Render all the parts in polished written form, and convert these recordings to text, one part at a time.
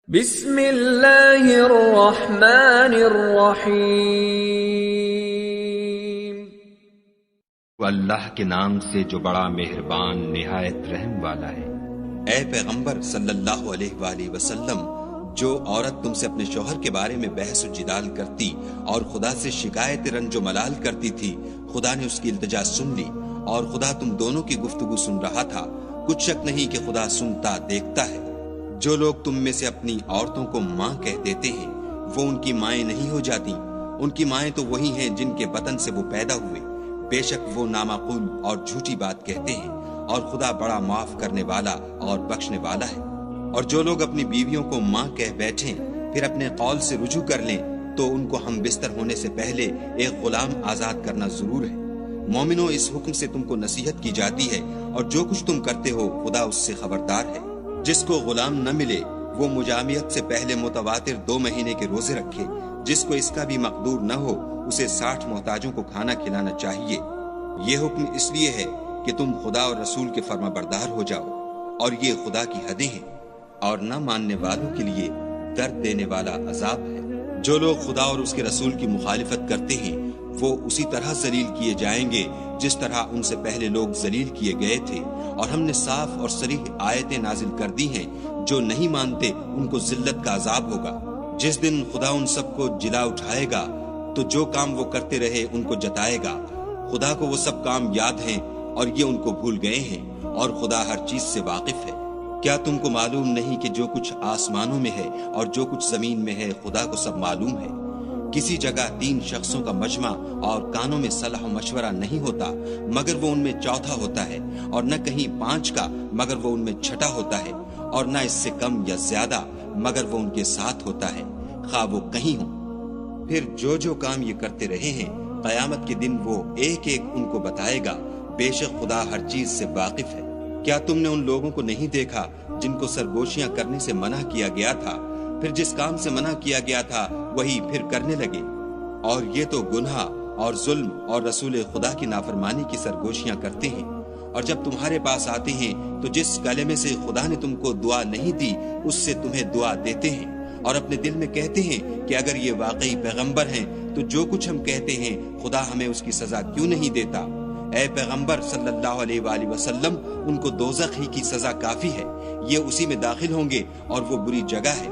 بسم اللہ الرحمن الرحیم۔ وہ اللہ کے نام سے جو بڑا مہربان نہایت رحم والا ہے۔ اے پیغمبر صلی اللہ علیہ وآلہ وسلم، جو عورت تم سے اپنے شوہر کے بارے میں بحث و جدال کرتی اور خدا سے شکایت رنج و ملال کرتی تھی، خدا نے اس کی التجا سن لی اور خدا تم دونوں کی گفتگو سن رہا تھا۔ کچھ شک نہیں کہ خدا سنتا دیکھتا ہے۔ جو لوگ تم میں سے اپنی عورتوں کو ماں کہہ دیتے ہیں، وہ ان کی مائیں نہیں ہو جاتی، ان کی مائیں تو وہی ہیں جن کے بطن سے وہ پیدا ہوئے۔ بے شک وہ نامعقول اور جھوٹی بات کہتے ہیں، اور خدا بڑا معاف کرنے والا اور بخشنے والا ہے۔ اور جو لوگ اپنی بیویوں کو ماں کہہ بیٹھیں پھر اپنے قول سے رجوع کر لیں تو ان کو ہم بستر ہونے سے پہلے ایک غلام آزاد کرنا ضرور ہے۔ مومنو، اس حکم سے تم کو نصیحت کی جاتی ہے، اور جو کچھ تم کرتے ہو خدا اس سے خبردار ہے۔ جس کو غلام نہ ملے وہ مجامعت سے پہلے متواتر 2 مہینے کے روزے رکھے۔ جس کو اس کا بھی مقدور نہ ہو اسے 60 محتاجوں کو کھانا کھلانا چاہیے۔ یہ حکم اس لیے ہے کہ تم خدا اور رسول کے فرما بردار ہو جاؤ، اور یہ خدا کی حدیں ہیں، اور نہ ماننے والوں کے لیے درد دینے والا عذاب ہے۔ جو لوگ خدا اور اس کے رسول کی مخالفت کرتے ہیں وہ اسی طرح ذلیل کیے جائیں گے جس طرح ان سے پہلے لوگ ذلیل کیے گئے تھے۔ اور ہم نے صاف اور صریح آیتیں نازل کر دی ہیں، جو نہیں مانتے ان کو ذلت کا عذاب ہوگا۔ جس دن خدا ان سب کو جلا اٹھائے گا تو جو کام وہ کرتے رہے ان کو جتائے گا۔ خدا کو وہ سب کام یاد ہیں اور یہ ان کو بھول گئے ہیں، اور خدا ہر چیز سے واقف ہے۔ کیا تم کو معلوم نہیں کہ جو کچھ آسمانوں میں ہے اور جو کچھ زمین میں ہے خدا کو سب معلوم ہے؟ کسی جگہ 3 شخصوں کا مجمع اور کانوں میں صلاح و مشورہ نہیں ہوتا مگر وہ ان میں چوتھا ہوتا ہے، اور نہ کہیں 5 کا مگر وہ ان میں چھٹا ہوتا ہے، اور نہ اس سے کم یا زیادہ مگر وہ ان کے ساتھ ہوتا ہے، خواہ وہ کہیں ہوں۔ پھر جو کام یہ کرتے رہے ہیں قیامت کے دن وہ ایک ایک ان کو بتائے گا۔ بے شک خدا ہر چیز سے واقف ہے۔ کیا تم نے ان لوگوں کو نہیں دیکھا جن کو سرگوشیاں کرنے سے منع کیا گیا تھا، پھر جس کام سے منع کیا گیا تھا وہی پھر کرنے لگے؟ اور یہ تو گناہ اور ظلم اور رسول خدا کی نافرمانی کی سرگوشیاں کرتے ہیں۔ اور جب تمہارے پاس آتے ہیں تو جس کلمے سے خدا نے تم کو دعا نہیں دی اس سے تمہیں دعا دیتے ہیں، اور اپنے دل میں کہتے ہیں کہ اگر یہ واقعی پیغمبر ہیں تو جو کچھ ہم کہتے ہیں خدا ہمیں اس کی سزا کیوں نہیں دیتا؟ اے پیغمبر صلی اللہ علیہ وآلہ وسلم، ان کو دوزخ ہی کی سزا کافی ہے، یہ اسی میں داخل ہوں گے اور وہ بری جگہ ہے۔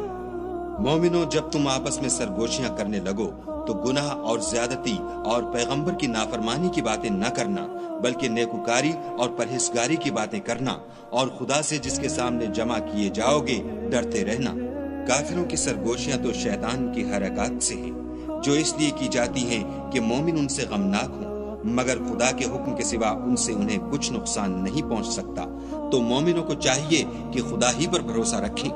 مومنو، جب تم آپس میں سرگوشیاں کرنے لگو تو گناہ اور زیادتی اور پیغمبر کی نافرمانی کی باتیں نہ کرنا، بلکہ نیکوکاری اور پرہیزگاری کی باتیں کرنا، اور خدا سے جس کے سامنے جمع کیے جاؤ گے ڈرتے رہنا۔ کافروں کی سرگوشیاں تو شیطان کی حرکات سے ہیں، جو اس لیے کی جاتی ہیں کہ مومن ان سے غمناک ہوں، مگر خدا کے حکم کے سوا ان سے انہیں کچھ نقصان نہیں پہنچ سکتا۔ تو مومنوں کو چاہیے کہ خدا ہی پر بھروسہ رکھیں۔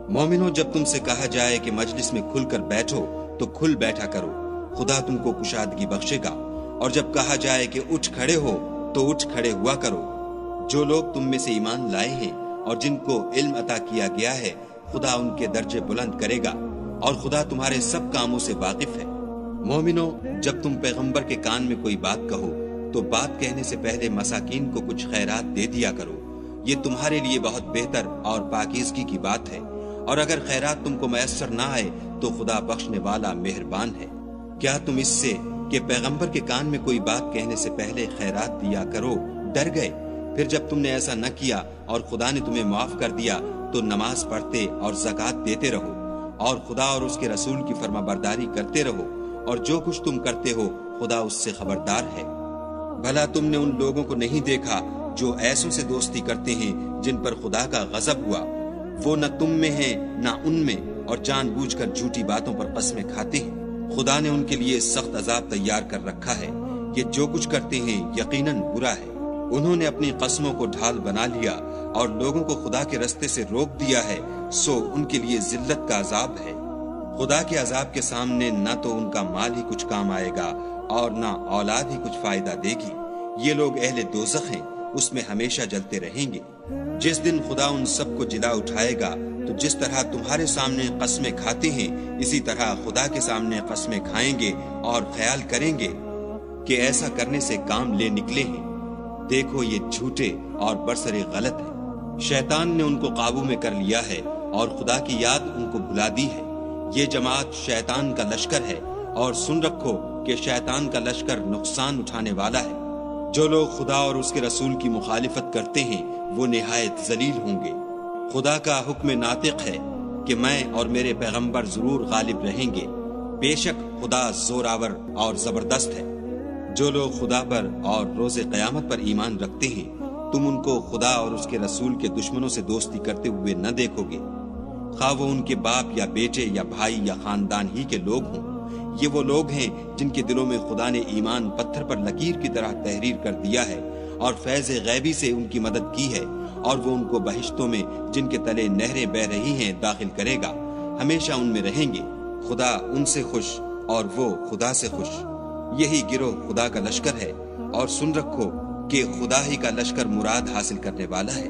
مومنوں، جب تم سے کہا جائے کہ مجلس میں کھل کر بیٹھو تو کھل بیٹھا کرو، خدا تم کو کشادگی بخشے گا۔ اور جب کہا جائے کہ اٹھ کھڑے ہو تو اٹھ کھڑے ہوا کرو۔ جو لوگ تم میں سے ایمان لائے ہیں اور جن کو علم عطا کیا گیا ہے خدا ان کے درجے بلند کرے گا، اور خدا تمہارے سب کاموں سے واقف ہے۔ مومنوں، جب تم پیغمبر کے کان میں کوئی بات کہو تو بات کہنے سے پہلے مساکین کو کچھ خیرات دے دیا کرو، یہ تمہارے لیے بہت بہتر اور پاکیزگی کی بات ہے۔ اور اگر خیرات تم کو میسر نہ آئے تو خدا بخشنے والا مہربان ہے۔ کیا تم اس سے کہ پیغمبر کے کان میں کوئی بات کہنے سے پہلے خیرات دیا کرو ڈر گئے؟ پھر جب تم نے ایسا نہ کیا اور خدا نے تمہیں معاف کر دیا تو نماز پڑھتے اور زکوٰۃ دیتے رہو، اور خدا اور اس کے رسول کی فرما برداری کرتے رہو، اور جو کچھ تم کرتے ہو خدا اس سے خبردار ہے۔ بھلا تم نے ان لوگوں کو نہیں دیکھا جو ایسوں سے دوستی کرتے ہیں جن پر خدا کا غضب ہوا؟ وہ نہ تم میں ہیں نہ ان میں، اور جان بوجھ کر جھوٹی باتوں پر قسمیں کھاتے ہیں۔ خدا نے ان کے لیے سخت عذاب تیار کر رکھا ہے، یہ جو کچھ کرتے ہیں یقیناً برا ہے۔ انہوں نے اپنی قسموں کو ڈھال بنا لیا اور لوگوں کو خدا کے رستے سے روک دیا ہے، سو ان کے لیے ذلت کا عذاب ہے۔ خدا کے عذاب کے سامنے نہ تو ان کا مال ہی کچھ کام آئے گا اور نہ اولاد ہی کچھ فائدہ دے گی۔ یہ لوگ اہل دوزخ ہیں، اس میں ہمیشہ جلتے رہیں گے۔ جس دن خدا ان سب کو جلا اٹھائے گا تو جس طرح تمہارے سامنے قسمیں کھاتے ہیں اسی طرح خدا کے سامنے قسمیں کھائیں گے، اور خیال کریں گے کہ ایسا کرنے سے کام لے نکلے ہیں۔ دیکھو یہ جھوٹے اور برسر غلط ہیں۔ شیطان نے ان کو قابو میں کر لیا ہے اور خدا کی یاد ان کو بھلا دی ہے۔ یہ جماعت شیطان کا لشکر ہے، اور سن رکھو کہ شیطان کا لشکر نقصان اٹھانے والا ہے۔ جو لوگ خدا اور اس کے رسول کی مخالفت کرتے ہیں وہ نہایت ذلیل ہوں گے۔ خدا کا حکم ناطق ہے کہ میں اور میرے پیغمبر ضرور غالب رہیں گے، بے شک خدا زوراور اور زبردست ہے۔ جو لوگ خدا پر اور روز قیامت پر ایمان رکھتے ہیں تم ان کو خدا اور اس کے رسول کے دشمنوں سے دوستی کرتے ہوئے نہ دیکھو گے، خواہ وہ ان کے باپ یا بیٹے یا بھائی یا خاندان ہی کے لوگ ہوں۔ یہ وہ لوگ ہیں جن کے دلوں میں خدا نے ایمان پتھر پر لکیر کی طرح تحریر کر دیا ہے اور فیض غیبی سے ان کی مدد کی ہے، اور وہ ان کو بہشتوں میں جن کے تلے نہریں بہ رہی ہیں داخل کرے گا، ہمیشہ ان میں رہیں گے۔ خدا ان سے خوش اور وہ خدا سے خوش۔ یہی گروہ خدا کا لشکر ہے، اور سن رکھو کہ خدا ہی کا لشکر مراد حاصل کرنے والا ہے۔